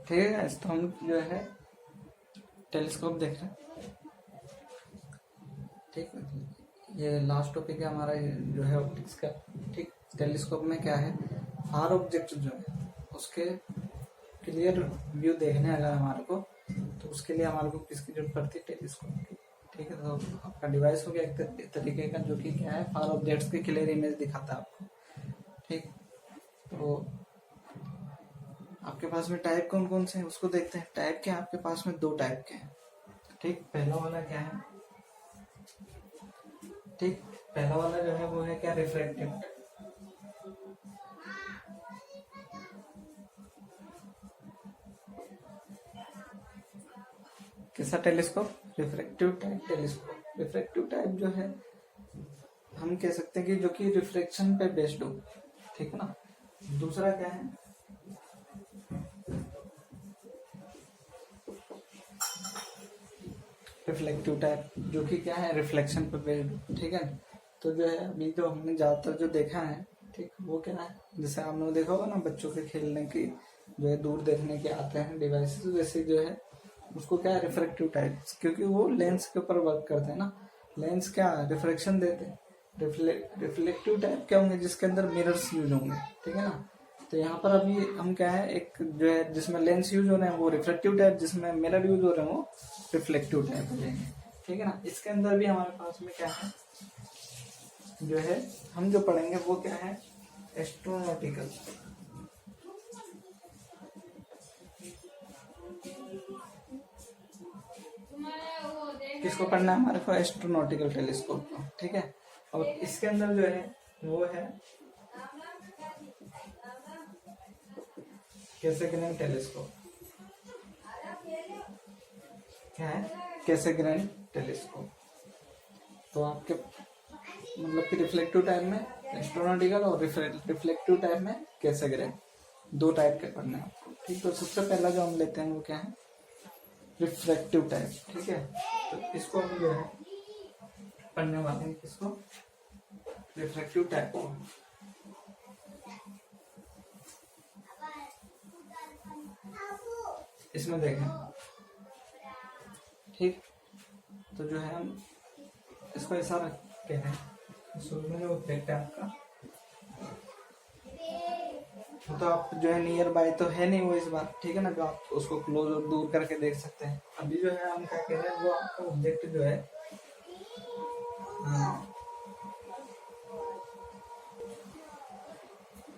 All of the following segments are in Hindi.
ठीक है। तो हम जो है टेलीस्कोप देख रहे हैं। ठीक, ये लास्ट टॉपिक है हमारा जो है ऑप्टिक्स का। ठीक, टेलीस्कोप में क्या है, फार ऑब्जेक्ट जो है उसके क्लियर व्यू देखने अगर हमारे को, तो उसके लिए हमारे को किसकी जरूरत पड़ती है, टेलीस्कोप की। ठीक है, तो आपका डिवाइस हो गया एक तरीके का, जो कि क्या है, फार ऑब्जेक्ट्स की क्लियर इमेज दिखाता है आपको। ठीक, तो आपके पास में टाइप कौन कौन से हैं उसको देखते हैं। टाइप क्या है, आपके पास में 2 टाइप के हैं। ठीक, पहला वाला क्या है, ठीक, पहला वाला जो है वो है क्या, रिफ्रैक्टिव। कैसा telescope, refractive type telescope. Refractive type जो है हम कह सकते हैं कि जो कि रिफ्लेक्शन पे बेस्ड हो। ठीक है ना। दूसरा क्या है, रिफ्लेक्टिव टाइप, जो कि क्या है, रिफ्लेक्शन पे बेस्ड। ठीक है, तो जो है अभी जो हमने ज्यादातर जो देखा है, ठीक, वो क्या है, जैसे आपने देखा होगा ना बच्चों के खेलने की जो है दूर देखने के आते हैं डिवाइसेस, वैसे जो है उसको क्या है, रिफ्रैक्टिव टाइप, क्योंकि वो लेंस के ऊपर वर्क करते हैं ना। लेंस क्या रिफ्लेक्शन देते हैं। रिफ्लेक्टिव टाइप क्या होंगे, जिसके अंदर मिरर्स यूज होंगे। ठीक है ना। तो यहाँ पर अभी हम क्या है, एक जो है जिसमें लेंस यूज हो रहे हैं वो रिफ्लेक्टिव टाइप, जिसमें मिरर यूज हो रहे हैं वो रिफ्लेक्टिव टाइप हो जाएंगे। ठीक है ना। इसके अंदर भी हमारे पास में क्या है, जो है हम जो पढ़ेंगे वो क्या है, एस्ट्रोनॉटिकल। किसको पढ़ना है हमारे को, एस्ट्रोनॉटिकल टेलीस्कोप को। ठीक है, और इसके अंदर जो है वो है कैसेग्रेन टेलीस्कोप। क्या है, कैसेग्रेन टेलीस्कोप। तो आपके मतलब कि रिफ्लेक्टिव टाइप में एस्ट्रोनॉटिकल और रिफ्लेक्टिव टाइप में कैसेग्रेन, 2 टाइप के पढ़ने हैं आपको। ठीक, तो सबसे पहला जो हम लेते हैं वो क्या है, रिफ्रैक्टिव टाइप। ठीक है, तो इसको हम जो है पढ़ने वाले हैं, किसको, रिफ्रैक्टिव टाइप को। इसमें देखें, ठीक, तो जो है हम इसको ऐसा कहते हैं, शुरू में जो ऑब्जेक्ट है आपका, तो आप जो है नियर बाय तो है नहीं वो इस बार। ठीक है ना, जो आप उसको क्लोज और दूर करके देख सकते हैं। अभी जो है हम क्या कह रहे हैं, वो आपका ऑब्जेक्ट जो है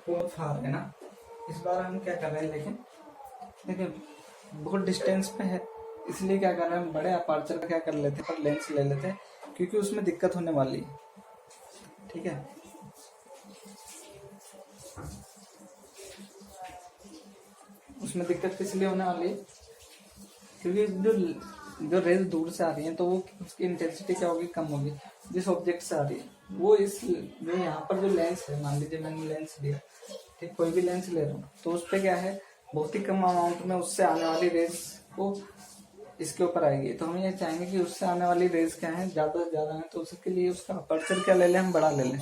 बहुत फार है ना। इस बार हम क्या कर रहे हैं, लेकिन देखिए बहुत डिस्टेंस पे है, इसलिए क्या कर रहे हैं, हम बड़े अपर्चर का क्या कर लेते हैं, पर लेंस ले लेते हैं, क्योंकि उसमें दिक्कत होने वाली है। ठीक है, उसमें दिक्कत किस लिए होने वाली है, क्योंकि जो रेज दूर से आ रही है तो वो उसकी इंटेंसिटी क्या होगी, कम होगी। जिस ऑब्जेक्ट से आ रही है वो इस जो यहाँ पर जो लेंस है, मान लीजिए मैंने लेंस लिया, ठीक, कोई भी लेंस ले रहा हूँ, तो उस पर क्या है, बहुत ही कम अमाउंट में उससे आने वाली रेज को इसके ऊपर आएगी। तो हम ये चाहेंगे कि उससे आने वाली रेज क्या है, ज्यादा से ज्यादा है, तो उसके लिए उसका अपर्चर क्या ले लें, हम बड़ा ले लें।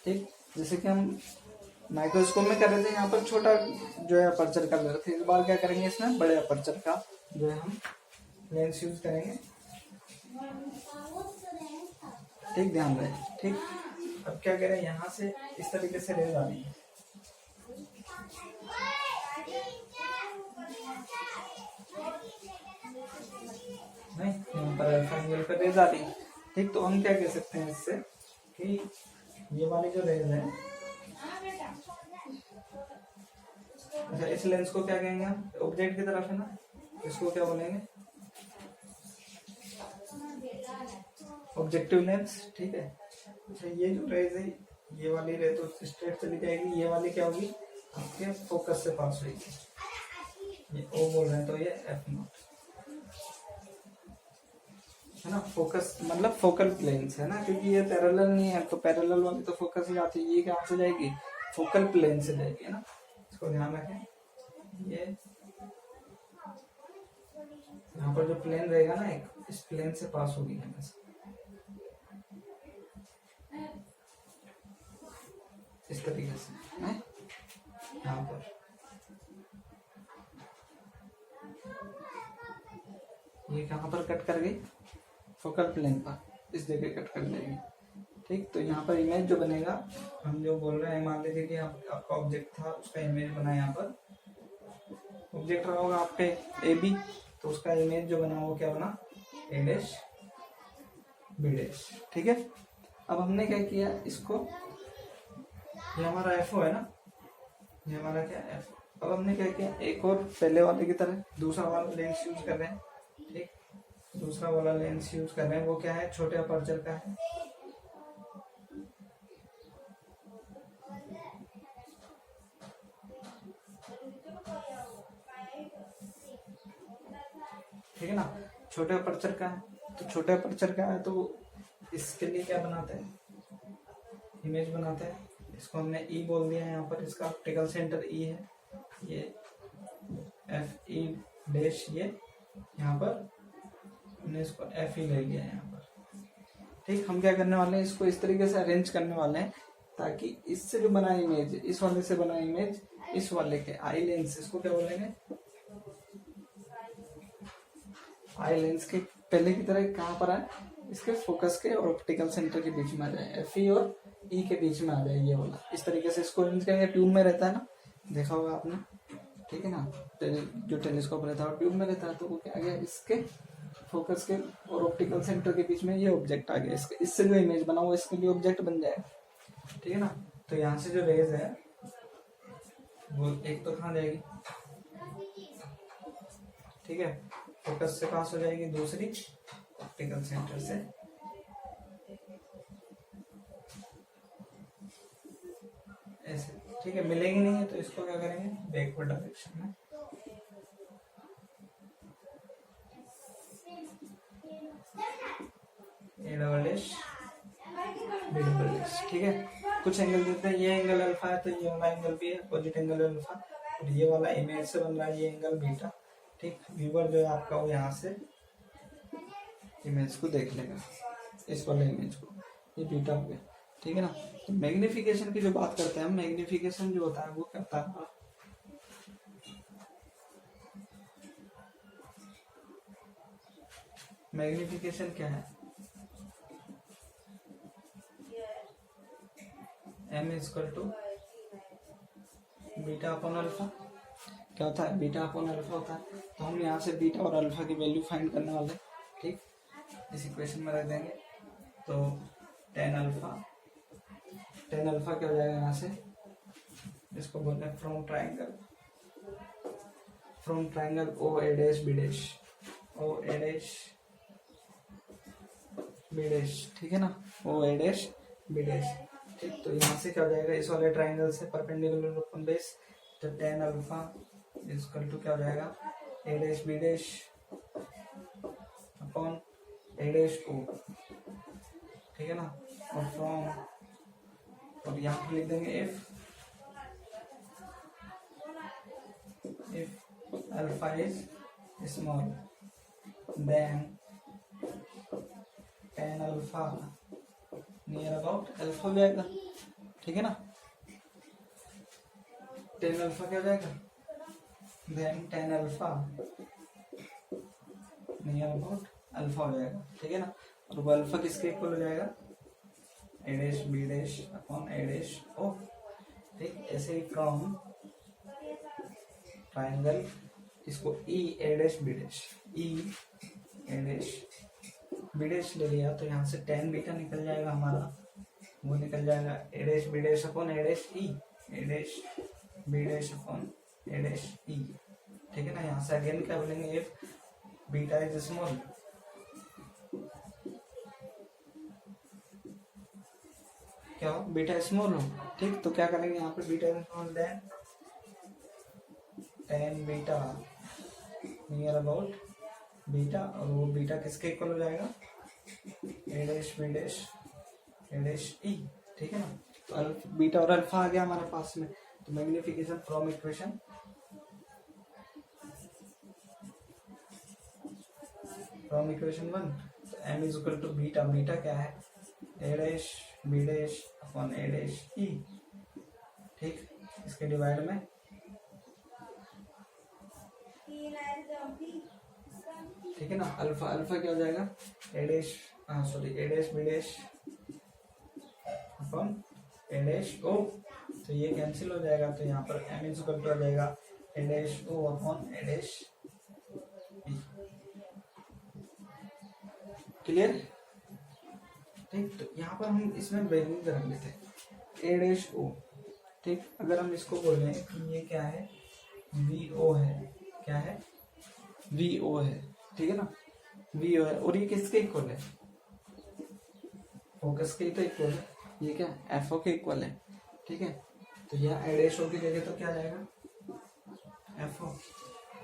ठीक, जैसे कि हम माइक्रोस्कोप में कर रहे थे, यहाँ पर छोटा जो है अपर्चर कर रहे थे, इस बार क्या करेंगे, इसमें बड़े अपर्चर का जो है हम लेंस यूज करेंगे। ठीक, ध्यान रहे। ठीक, अब क्या करें, यहाँ से इस तरीके से रेज आ रही है, नहीं, यहाँ पर अल्फा एंगल पर रेज आ रही है। ठीक, तो हम क्या कह सकते हैं इससे, कि ये वाली जो रेज है, अच्छा, इस लेंस को क्या कहेंगे हम, ऑब्जेक्ट की तरफ है ना, इसको क्या बोलेंगे, ऑब्जेक्टिव लेंस। ठीक है, अच्छा, ये जो रेज है, ये वाली रे तो स्ट्रेट चली जाएगी, ये वाली क्या होगी, आपके फोकस से पास होगी। ये ओ बोल रहे हैं तो ये एफ नॉट है ना। फोकस मतलब फोकल प्लेन्स है ना, क्योंकि ये पैरेलल नहीं है, तो पैरेलल वाली तो फोकस ही आती है, ये कहाँ से जाएगी, फोकल प्लेन से जाएगी, है ना। इसको ध्यान रखें, ये यहाँ पर जो प्लेन रहेगा ना, एक इस प्लेन से पास होगी हमेशा, इस तरीके से है यहाँ पर। ये कहाँ पर कट कर गई, फोकल प्लेन पर, इस जगह कट कर देगी। ठीक, तो यहाँ पर इमेज जो बनेगा, हम जो बोल रहे हैं, मान लीजिए कि आपका ऑब्जेक्ट था, उसका इमेज बना, यहाँ पर ऑब्जेक्ट रहा होगा आपके ए बी, तो उसका इमेज जो बना वो क्या बना, ए डैश बी डैश। ठीक है, अब हमने क्या किया, इसको, ये हमारा एफ है ना, ये हमारा क्या एफ। अब हमने क्या किया, एक और पहले वाले की तरह दूसरा वाला लेंस यूज कर रहे हैं। ठीक, दूसरा वाला लेंस यूज कर रहे हैं, वो क्या है, छोटे अपर्चर का है। ठीक है ना, छोटे अपर्चर का है, तो छोटे अपर्चर का है तो इसके लिए क्या बनाते हैं, इमेज बनाते हैं। इसको हमने ई बोल दिया है, यहाँ पर इसका ऑप्टिकल सेंटर ई है, ये एफ ई डैश, ये यहाँ पर हमने इसको एफ ई ले लिया है यहाँ पर। ठीक, हम क्या करने वाले हैं, इसको इस तरीके से अरेंज करने वाले हैं ताकि इससे जो बना इमेज, इस वाले से बना इमेज, इस वाले के आई लेंस, इसको क्या बोलेंगे, आई लेंस के पहले की तरह कहाँ पर आए, इसके फोकस के और ऑप्टिकल सेंटर के बीच में आ जाए, एफ ई और ई के बीच में आ जाए ये वाला। इस तरीके से इसको अरेंज करेंगे, ट्यूब में रहता है ना, देखा होगा आपने। ठीक है ना, जो टेलीस्कोप रहता है ट्यूब में रहता है, तो वो क्या आ गया, इसके फोकस के और ऑप्टिकल सेंटर के बीच में ये ऑब्जेक्ट आ गया, इससे जो इमेज बना वो इसके लिए ऑब्जेक्ट बन जाएगा। ठीक है ना, तो यहाँ से जो रेज है वो एक तो कहाँ जाएगी, ठीक है, फोकस से पास हो जाएगी, दूसरी ऑप्टिकल सेंटर से ऐसे। ठीक है, मिलेगी नहीं है तो इसको क्या करेंगे, बैकवर्ड डायरेक्शन में A double dash B double dash. ठीक है, कुछ एंगल देते हैं, ये एंगल अल्फा है तो ये वाला एंगल भी है, अपोजिट एंगल अल्फा, और ये वाला इमेज से बन रहा है ये एंगल बीटा। ठीक, व्यूअर जो है आपका वो यहाँ से इमेज को देख लेगा, इस वाले इमेज को, ये बीटा हो गया। ठीक है ना, तो मैग्निफिकेशन की जो बात करते हैं हम, मैग्निफिकेशन जो होता है वो करता है, मैग्निफिकेशन क्या है, m equal to beta upon alpha. क्या होता है, बीटा अपॉन अल्फा होता है, तो हम यहाँ से बीटा और अल्फा की वैल्यू फाइंड करने वाले। ठीक, इस इक्वेशन में रख देंगे, तो टेन अल्फा क्या हो जाएगा, यहाँ से इसको बोलते हैं from triangle O A dash B dash, O A dash B dash. ठीक है ना, O A dash B dash. ठीक, तो यहाँ से क्या हो जाएगा, इस वाले ट्राइंगल से परपेंडिकुलर अपॉन बेस, तो टेन अल्फा इक्वल टू क्या हो जाएगा, A dash B dash upon A dash O. ठीक है ना, और फ्रॉम, और यहाँ पर लिख देंगे if alpha is small then tan alpha near about alpha हो जाएगा। ठीक है ना, टेन अल्फा क्या हो जाएगा, then tan alpha near about alpha हो जाएगा। ठीक है ना, और वो अल्फा किसके इक्वल हो जाएगा, A dash B dash upon A dash O. ठीक, ऐसे ही फ्रॉम ट्राइंगल, इसको ई ए डैश बी डैश, ई ए डैश बी डैश ले लिया, तो यहाँ से टेन बीटा निकल जाएगा हमारा, वो निकल जाएगा A dash B dash upon A dash E, A dash B dash upon A dash E. ठीक है ना, यहाँ से अगेन क्या बोलेंगे, इफ बीटा इज स्मॉल, क्या हो, बीटा स्मॉल हो। ठीक, तो क्या करेंगे यहाँ पे, beta small then tan beta near about beta, और वो बीटा किसके इक्वल हो जाएगा, A dash B dash A dash E. ठीक है ना, तो बीटा और अल्फा आ गया हमारे पास में, तो मैग्निफिकेशन फ्रॉम इक्वेशन वन, तो m is equal to beta, beta क्या है, A dash B dash upon A dash E. ठीक, इसके डिवाइड में ठीक है ना। अल्फा अल्फा क्या हो जाएगा, A dash A dash B dash upon A dash O, तो ये कैंसिल हो जाएगा, तो यहाँ पर एम इज इक्वल टू आ जाएगा A dash O upon A dash B. Clear. ठीक, तो यहाँ पर हम इसमें वैल्यू रख लेते हैं ए डैश ओ। ठीक, अगर हम इसको बोलें कि ये क्या है, वी ओ है, क्या है, वी ओ है, ठीक है ना, वी ओ है, और ये किसके इक्वल है, फोकस के तो इक्वल है, ये क्या एफ ओ के इक्वल है। ठीक है, तो यहाँ ए डैश ओ की जगह तो क्या जाएगा एफ ओ,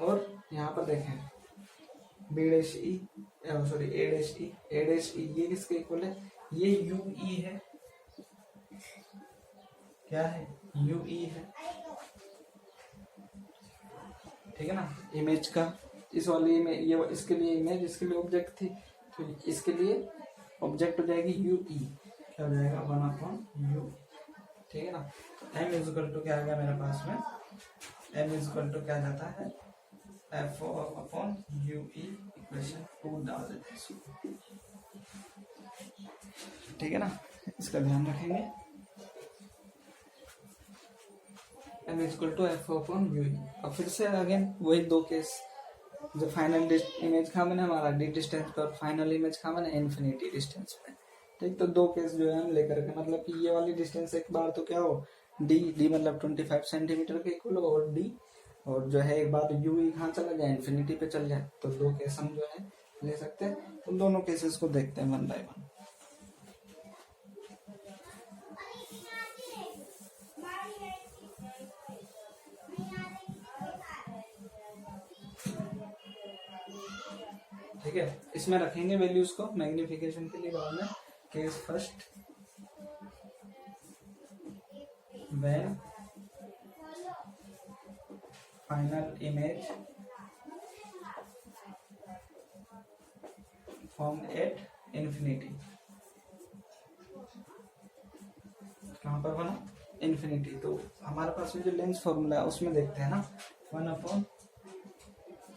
और यहाँ पर देखें बी डैश ई ए डैश ई, ए डैश ई ये किसके इक्वल है, ये यू ई है, क्या है यू ई है। ठीक है ना, इमेज का इस वाली में ये इसके लिए इमेज, इसके लिए ऑब्जेक्ट थी, तो इसके लिए ऑब्जेक्ट हो जाएगी यू ई, क्या हो जाएगा 1 यू। ठीक है ना, एम इज इक्वल टू क्या आ गया मेरे पास में, एम इज इक्वल टू क्या जाता है F O upon U E equation 2 डाल देते हैं। ठीक है ना, इसका ध्यान रखेंगे, M is equal to F O upon U E. अब फिर से अगेन वही दो केस, जो फाइनल इमेज खा मैंने हमारा डी डिस्टेंस पे और फाइनल इमेज खा मैंने इन्फिनिटी डिस्टेंस पे। ठीक, तो दो केस जो है हम लेकर के, मतलब कि ये वाली डिस्टेंस एक बार तो क्या हो डी मतलब 25 सेंटीमीटर के इक्वल हो, और डी, और जो है एक बार यू ई कहाँ चला जाए इन्फिनिटी पे चल जाए, तो दो केस हम जो है ले सकते हैं। तो दोनों केसेस को देखते हैं वन बाय वन। ठीक है, इसमें रखेंगे वैल्यूज को मैग्निफिकेशन के लिए बाद में। Case first, when final image form at infinity, कहाँ पर बना इन्फिनिटी, तो हमारे पास में जो लेंस फॉर्मूला है उसमें देखते हैं ना, 1 upon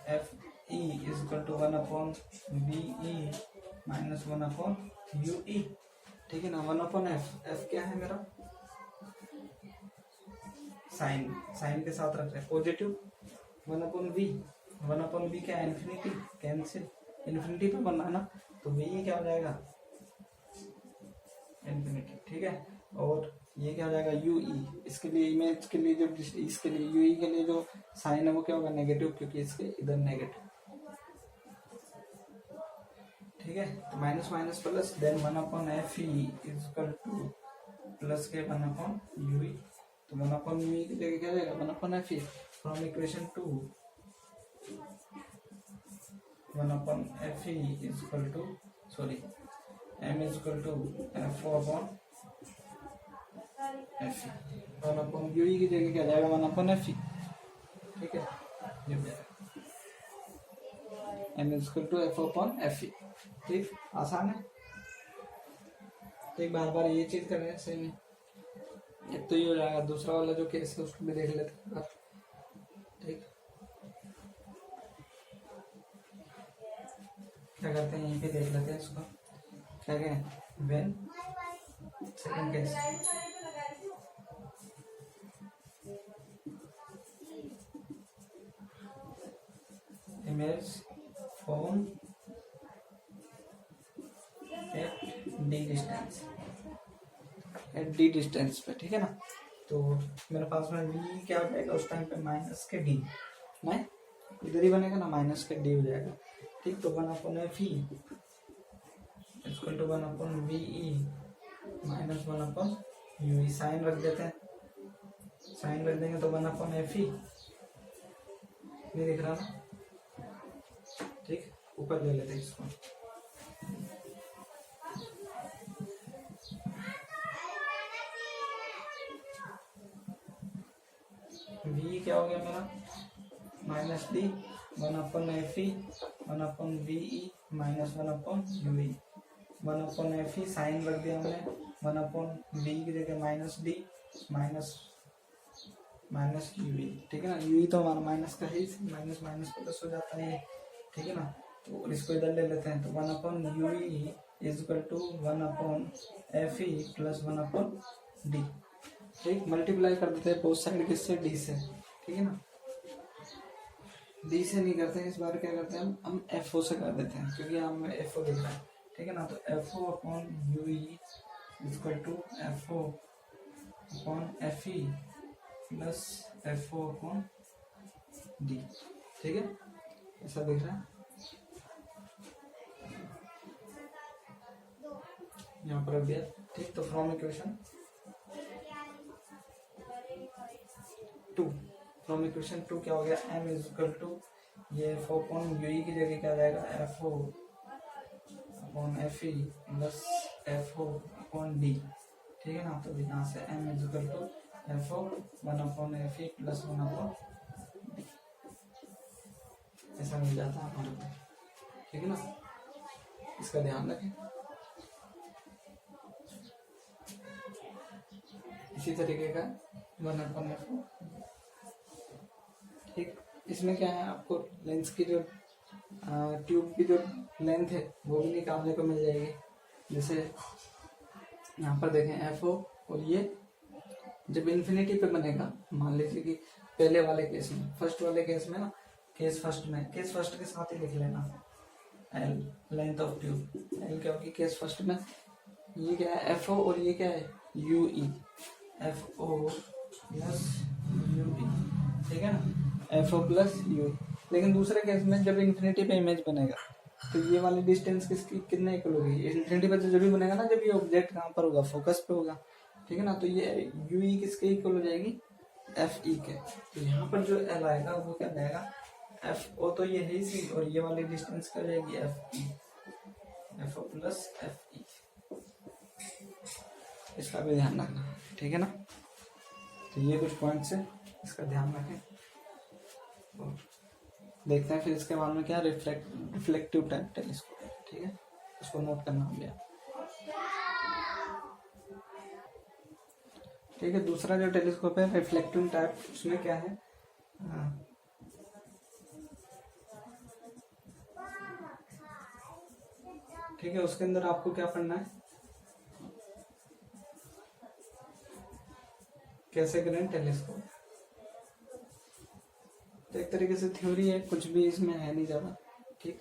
F E is equal to 1 upon V E minus 1 upon U E. ठीक है ना, 1 अपॉन एफ, एफ क्या है मेरा साइन, साइन के साथ रख रहे हैं positive, 1 upon V, 1 upon V क्या है इन्फिनिटी, कैंसिल, इन्फिनिटी पे बनना है ना, तो वी क्या हो जाएगा इन्फिनिटी। ठीक है, और ये क्या हो जाएगा यू ई, इसके लिए इमेज के लिए जो इसके लिए यू ई के लिए जो साइन है वो क्या होगा नेगेटिव, क्योंकि इसके इधर नेगेटिव। ठीक है, तो minus minus plus, then 1 upon F E is equal to plus के 1 अपॉन यू ई, तो 1 अपॉन यू ई की जगह क्या जाएगा 1 upon F E, from equation 2 1 upon F E is equal to M is equal to F O upon F E, 1 upon U E की जगह क्या जाएगा 1 अपॉन एफ ई। ठीक है, ये हो जाएगा M is equal to F upon F E. ठीक, आसान है, तो एक बार बार ये चीज कर रहे हैं सही में, एक तो ये हो जाएगा, दूसरा वाला जो केस है उसको भी देख लेते हैं। ठीक, क्या करते हैं यहीं पे देख लेते हैं इसको, क्या कहें when second case, image form at D distance, at D distance पे। ठीक है ना, तो मेरे पास में वी क्या हो जाएगा उस टाइम पे माइनस के डी, नहीं इधर ही बनेगा ना, माइनस के डी हो जाएगा। ठीक, तो 1 upon F E equal to 1 upon V E minus 1 upon U E, sign रख देते हैं, साइन रख देंगे तो 1 अपॉन एफ ई, नहीं दिख रहा ना। ठीक, ऊपर ले लेते हैं इसको, वी क्या हो गया मेरा minus D, 1 upon F E 1 upon V E minus 1 upon U E, 1 upon F E sign रख दिया हमने, 1 अपॉन वी की जगह minus D minus minus U E. ठीक है ना, यू ई तो हमारा माइनस का ही, माइनस माइनस प्लस हो जाता है, ठीक है ना। तो इसको इधर ले लेते हैं, तो 1/UE is equal to 1/FE plus 1/D। ठीक, मल्टीप्लाई कर देते हैं बोथ साइड किससे, D से, ठीक है ना। D से नहीं करते हैं इस बार, क्या करते हैं हम FO से कर देते हैं, क्योंकि यहाँ हमें FO दिख रहा है, ठीक है ना। तो FO/UE is equal to FO/FE plus FO/D, ठीक है, ऐसा दिख रहा है यहाँ पर अभी। ठीक, तो फ्रॉम इक्वेशन 2 क्या हो गया, M इज इक्वल टू ये FO/UE की जगह क्या आ जाएगा, FO/FE प्लस FO/D, ठीक है ना। तो यहाँ से M is equal to FO/1/FE plus 1/D ऐसा मिल जाता है हमारे को, ठीक है ना। इसका ध्यान रखें। इसी तरीके का 1/FO, ठीक। इसमें क्या है, आपको लेंस की जो ट्यूब की जो लेंथ है वो भी निकालने को मिल जाएगी। जैसे यहाँ पर देखें FO, और ये जब इन्फिनिटी पे बनेगा, मान लीजिए कि पहले वाले केस में, फर्स्ट वाले केस में ना, केस फर्स्ट के साथ ही लिख लेना L, length of tube, L क्या होगी केस फर्स्ट में, ये क्या है FO और ये क्या है UE, FO प्लस UE, ठीक है ना, FO प्लस UE। लेकिन दूसरे केस में जब इन्फिनिटी पे इमेज बनेगा, तो ये वाली डिस्टेंस किसकी कितने इक्वल होगी, इन्फिनिटी पे तो जब भी बनेगा ना, जब ये ऑब्जेक्ट कहाँ पर होगा, फोकस पे होगा, ठीक है ना। तो ये UE किसके इक्वल हो जाएगी, FE के। तो यहाँ पर जो L आएगा वो क्या जाएगा, FO तो ये है ही, और ये वाली डिस्टेंस क्या जाएगी, FE, FO प्लस FE। इसका भी ध्यान रखना, ठीक है ना। तो ये कुछ पॉइंट्स है, इसका ध्यान रखें। और देखते हैं फिर इसके बाद में क्या, रिफ्लेक्टिव टाइप टेलीस्कोप, ठीक है, उसको नोट करना हो गया। ठीक है, दूसरा जो टेलीस्कोप है रिफ्लेक्टिव टाइप, उसमें क्या है, ठीक है, उसके अंदर आपको क्या पढ़ना है, कैसे करें टेलीस्कोप। तो एक तरीके से थ्योरी है, कुछ भी इसमें है नहीं ज़्यादा, ठीक।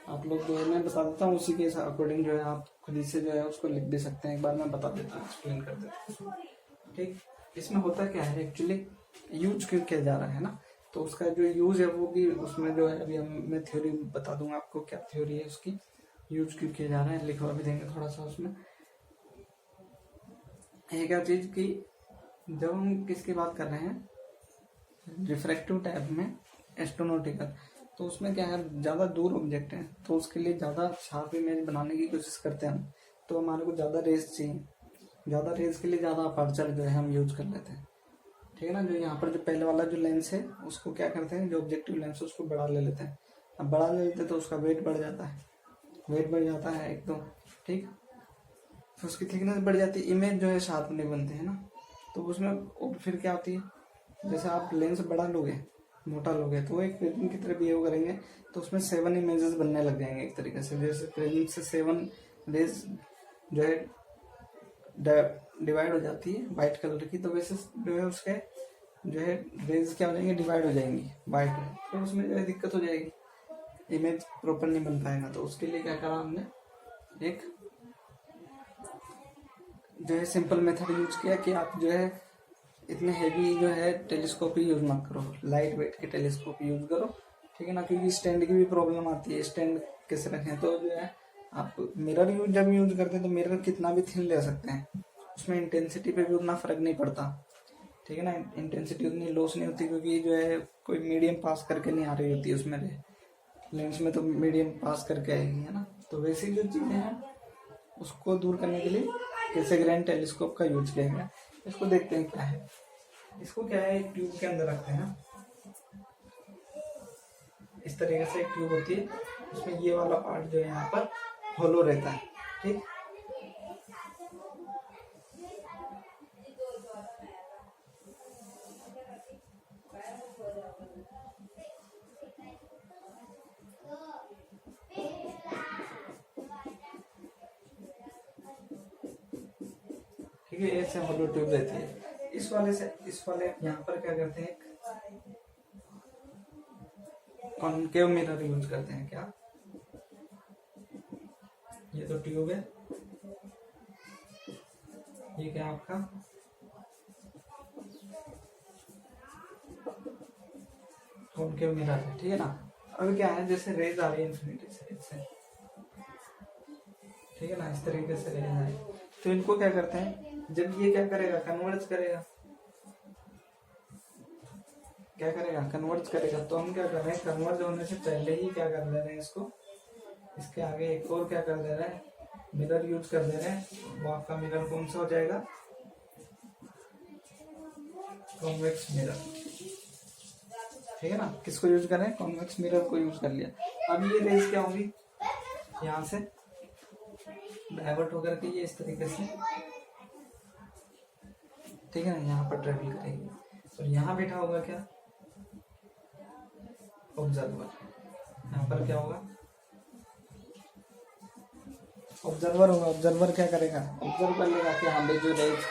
आप लोग जो है मैं बता देता हूँ, उसी के अकॉर्डिंग जो है आप खुद से जो है उसको लिख भी सकते हैं। एक बार मैं बता देता हूँ, एक्सप्लेन कर देता हूँ, ठीक। इसमें होता क्या है एक्चुअली, यूज क्यों किया जा रहा है ना, तो उसका जो यूज है वो भी उसमें जो है, अभी मैं थ्योरी बता दूंगा आपको क्या थ्योरी है उसकी, यूज क्यों किया जा रहा है, लिखवा भी देंगे थोड़ा सा उसमें। एक क्या चीज की, जब हम किसकी बात कर रहे हैं, रिफ्रैक्टिव टाइप में एस्ट्रोनॉटिकल, तो उसमें क्या है, ज़्यादा दूर ऑब्जेक्ट है, तो उसके लिए ज़्यादा शार्प इमेज बनाने की कोशिश करते हैं हम, तो हमारे को ज़्यादा रेज चाहिए, ज़्यादा रेज के लिए ज़्यादा अपर्चर जो है हम यूज कर लेते हैं, ठीक है ना। जो यहाँ पर जो पहले वाला जो लेंस है उसको क्या करते हैं, जो ऑब्जेक्टिव लेंस है उसको बड़ा ले लेते हैं। अब बड़ा ले लेते हैं तो उसका वेट बढ़ जाता है, एकदम, ठीक। तो उसकी थिकनेस बढ़ जाती है, इमेज जो है शार्प नहीं बनते है ना। तो उसमें फिर क्या होती है, जैसे आप लेंस बड़ा लोगे, मोटा लोगे, तो वो एक प्रिज्म की तरह बिहेव करेंगे, तो उसमें 7 इमेजेस बनने लग जाएंगे एक तरीके से। जैसे प्रिज्म से 7 रेज जो है डिवाइड हो जाती है वाइट कलर की, तो वैसे जो है उसके जो है रेज क्या हो जाएंगे, डिवाइड हो जाएंगी वाइट में, तो उसमें जो है दिक्कत हो जाएगी, इमेज प्रॉपर नहीं बन पाएगा। तो उसके लिए क्या करा हमने, एक जो है सिंपल मेथड यूज किया कि आप जो है इतने हैवी जो है टेलीस्कोप ही यूज मत करो, लाइट वेट के टेलीस्कोप यूज करो, ठीक है ना। क्योंकि स्टैंड की भी प्रॉब्लम आती है, स्टैंड कैसे रखें, तो जो है आप मिरर जब यूज करते हैं तो मिरर कितना भी थिन ले सकते हैं, उसमें इंटेंसिटी पे भी उतना फर्क नहीं पड़ता, ठीक है ना। इंटेंसिटी उतनी लॉस नहीं होती, क्योंकि जो है कोई मीडियम पास करके नहीं आ रही होती उसमें, लेंस में तो मीडियम पास करके आएगी, है ना। तो वैसी जो चीजें हैं उसको दूर करने के लिए कैसे ग्रैंड टेलीस्कोप का यूज किया गया, इसको देखते हैं क्या है। इसको क्या है, एक ट्यूब के अंदर रखते हैं ना, इस तरीके से एक ट्यूब होती है, उसमें ये वाला पार्ट जो है यहाँ पर होलो रहता है, ठीक। ठीक है, ऐसे होलो ट्यूब रहती है। इस वाले यहाँ पर क्या करते हैं, कॉनकेव मिरर यूज करते हैं। क्या, ये तो ट्यूब है, ये क्या आपका कॉनकेव मिरर है, ठीक है ना। अभी क्या है, जैसे रेज आ रही है इन्फिनिटी से, ठीक है ना, इस तरीके से रेज आ रही है, तो इनको क्या करते हैं, जब ये क्या करेगा, कन्वर्ज करेगा, क्या करेगा, कन्वर्ज करेगा। तो हम क्या कर रहे हैं, कन्वर्ज होने से पहले ही क्या कर दे रहे हैं इसको, इसके आगे एक और क्या कर दे रहे हैं, मिरर यूज कर दे रहे हैं। वो आपका मिरर कौन सा हो जाएगा, कॉन्वेक्स मिरर, ठीक है ना। किसको यूज करें, कॉन्वेक्स मिरर को यूज कर लिया। अब ये रेज क्या होगी, यहाँ से डाइवर्ट होकर के ये इस तरीके से, ठीक है ना, यहाँ पर ट्रेवल करेगी। और यहाँ बैठा होगा क्या, ऑब्जर्वर। यहाँ पर क्या होगा, ऑब्जर्वर होगा। ऑब्जर्वर क्या करेगा, ऑब्जर्व कर लेगा कि हाँ भाई जो रेज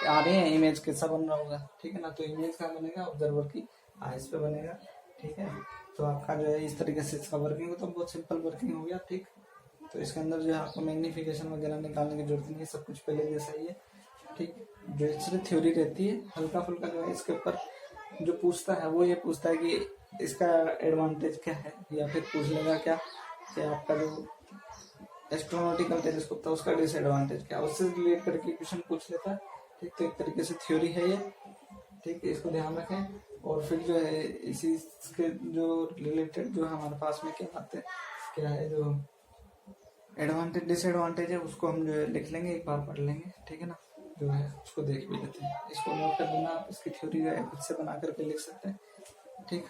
आ रहे हैं, इमेज कैसा बन रहा होगा, ठीक है ना। तो इमेज का बनेगा, ऑब्जर्वर की आइज पे बनेगा, ठीक है। तो आपका जो है इस तरीके से इसका वर्किंग हो, तो बहुत सिंपल वर्किंग हो गया, ठीक। तो इसके अंदर जो है आपको मैग्निफिकेशन वगैरह निकालने की जरूरत नहीं है, सब कुछ पहले जैसा ही है, ठीक। जो इसमें थ्योरी रहती है, हल्का फुल्का जो है इसके ऊपर जो पूछता है वो ये पूछता है कि इसका एडवांटेज क्या है, या फिर पूछ लेगा क्या कि आपका जो एस्ट्रोनॉटिकल टेलीस्कोप था उसका डिसएडवांटेज क्या, उससे रिलेट करके क्वेश्चन पूछ लेता है, ठीक। तो एक तरीके से थ्योरी है ये, ठीक है, इसको ध्यान रखें। और फिर जो है इसी के जो रिलेटेड जो हमारे पास में क्या आते हैं, क्या है जो एडवांटेज डिसएडवांटेज है, उसको हम जो है लिख लेंगे, एक बार पढ़ लेंगे, ठीक है ना। जो है उसको देख भी लेते हैं, इसको नोट कर देना आप, इसकी थ्योरी जो है खुद से बना करके लिख सकते हैं, ठीक।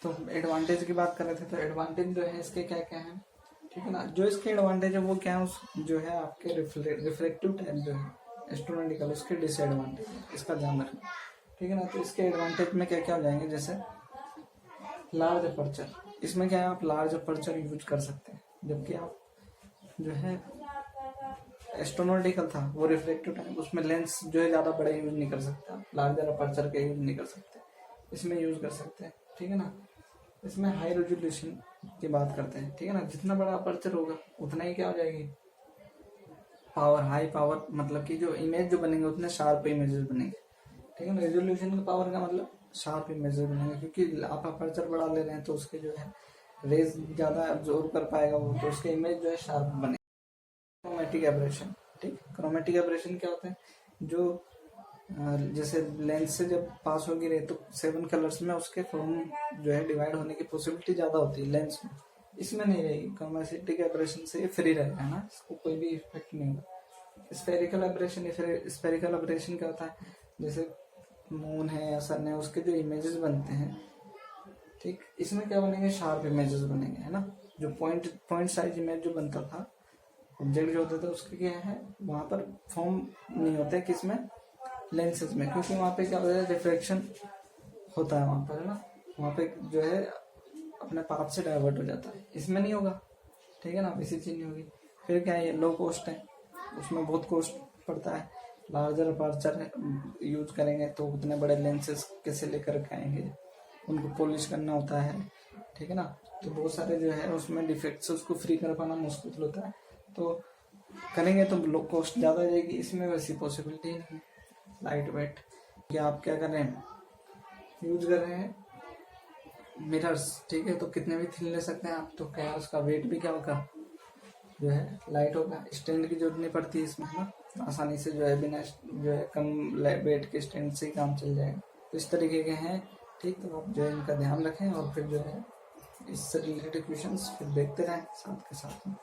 तो एडवांटेज की बात कर रहे थे, तो एडवांटेज जो है इसके क्या क्या है, ठीक है ना। जो इसके एडवांटेज है वो क्या है, उस जो है आपके रिफ्लेक्टिव टाइम जो है एस्ट्रोनॉटिकल, उसके डिसएडवांटेज है, इसका ध्यान रखना, ठीक है ना। तो इसके एडवांटेज में क्या क्या हो जाएंगे, जैसे लार्ज अपर्चर, इसमें क्या है आप लार्ज अपर्चर यूज कर सकते हैं, जबकि आप जो है एस्ट्रोनॉटिकल था वो रिफ्लेक्टिव टाइम, उसमें लेंस जो है ज्यादा बड़े यूज नहीं कर सकते, आप लार्जर अपर्चर के यूज नहीं कर सकते, इसमें यूज कर सकते हैं, ठीक है ना। इसमें हाई रेजोल्यूशन की बात करते हैं, ठीक है ना। जितना बड़ा अपर्चर होगा उतना ही क्या हो जाएगी, पावर, हाई पावर, मतलब कि जो इमेज जो बनेंगे उतने शार्प इमेजेस बनेंगे, ठीक है ना। रेजोल्यूशन का पावर का मतलब शार्प इमेजेस बनेंगे, क्योंकि आप अपर्चर बढ़ा ले रहे हैं तो उसके जो है रेज ज्यादा एब्जॉर्ब कर पाएगा वो, तो उसके इमेज जो है शार्प बने। क्रोमेटिक एब्रेशन, ठीक। क्रोमेटिक एब्रेशन क्या होता है, जो जैसे लेंस से जब पास होगी रे तो 7 कलर्स में उसके फॉर्म जो है डिवाइड होने की पॉसिबिलिटी ज्यादा होती है लेंस में, इसमें नहीं रहेगी। क्रोमेटिक एब्रेशन से ये फ्री रहेगा, है ना, इसको कोई भी इफेक्ट नहीं होगा। स्फेरिकल एब्रेशन, स्फेरिकल एब्रेशन क्या होता है, जैसे मून है या सन है, उसके जो इमेजेस बनते हैं, ठीक, इसमें क्या बनेंगे, शार्प इमेजेस बनेंगे, है ना। जो पॉइंट साइज इमेज जो बनता था, ऑब्जेक्ट जो होता था उसके क्या है, वहां पर फॉर्म नहीं होते किसमें, लेंसेज में, क्योंकि वहां पे क्या होता है, रिफ्रैक्शन होता है वहां पर, है ना, वहां पे जो है अपने पाथ से डाइवर्ट हो जाता है, इसमें नहीं होगा, ठीक है ना, इसी चीज नहीं होगी। फिर क्या है, ये लो कॉस्ट है, उसमें बहुत कॉस्ट पड़ता है, लार्जर अपर्चर यूज करेंगे तो उतने बड़े लेंसेज कैसे लेकर के आएंगे, उनको पॉलिश करना होता है, ठीक है ना। तो बहुत सारे जो है उसमें डिफेक्ट्स, उसको फ्री कर पाना मुश्किल होता है, तो करेंगे तो लो कॉस्ट ज्यादा जाएगी, इसमें वैसी पॉसिबिलिटी नहीं। लाइट वेट, कि आप क्या कर रहे हैं, यूज कर रहे हैं मिरर्स, ठीक है, तो कितने भी थिन ले सकते हैं आप, तो क्या उसका वेट भी क्या होगा, जो है लाइट होगा, स्टैंड की जरूरत नहीं पड़ती है इसमें, है ना, आसानी से जो है बिना जो है कम वेट के स्टैंड से ही काम चल जाएगा। तो इस तरीके के हैं, ठीक। तो आप जो है इनका ध्यान रखें, और फिर जो है इससे रिलेटेड क्वेश्चंस फिर देखते रहें साथ के साथ में।